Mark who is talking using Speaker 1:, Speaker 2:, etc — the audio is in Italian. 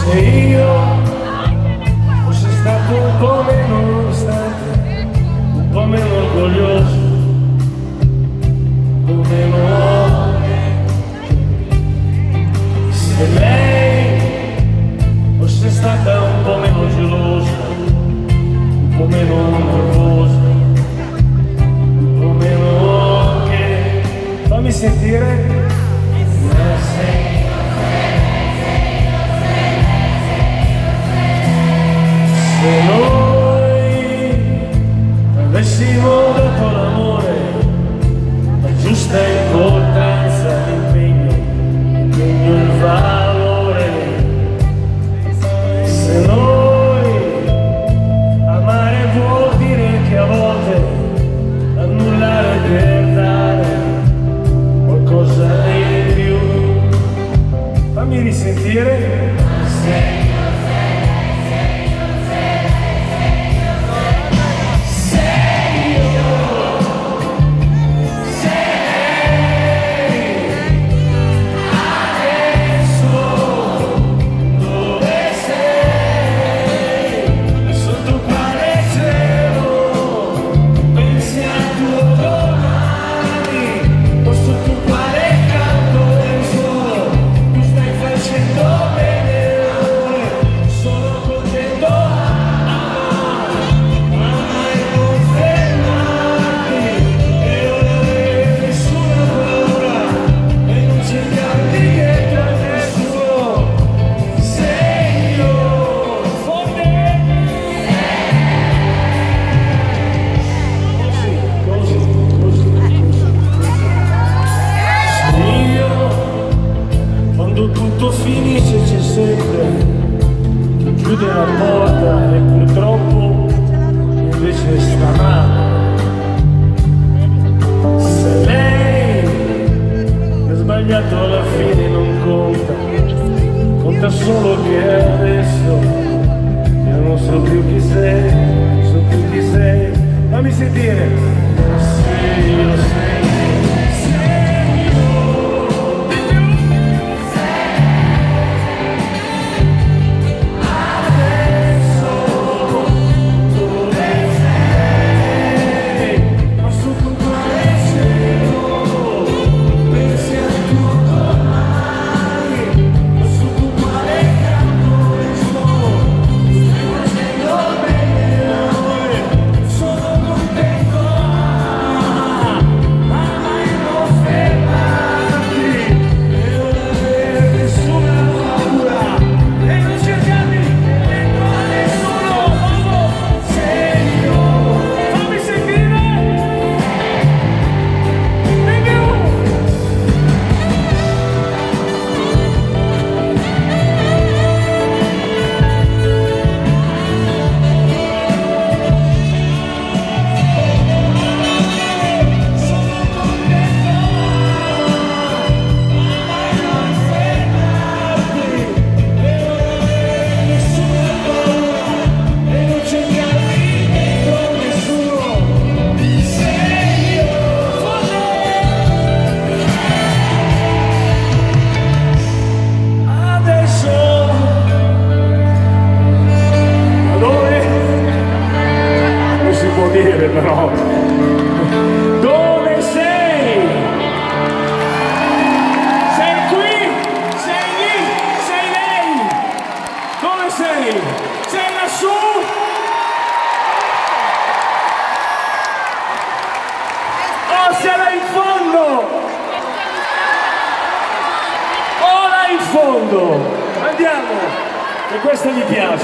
Speaker 1: Se io fossi stato un po' meno distante, un po' meno orgoglioso, un po' meno, se lei fosse stata un po' meno gelosa, un po' meno nervosa, un po' meno che... Fammi sentire. Se noi avessimo dato l'amore la giusta importanza, l'impegno il valore, se noi amare vuol dire che a volte annullare per dare qualcosa in più, fammi risentire. Tutto finisce, c'è sempre chi chiude la porta e purtroppo invece sta male. Se lei ha sbagliato alla fine non conta, conta solo che adesso io non so più chi sei, non so più chi sei. Fammi sentire. Se io sei. Però dove sei? Sei qui? Sei lì? Sei lei? Dove sei? Sei lassù? O sei là in fondo? O là in fondo? Andiamo, che questo gli piace.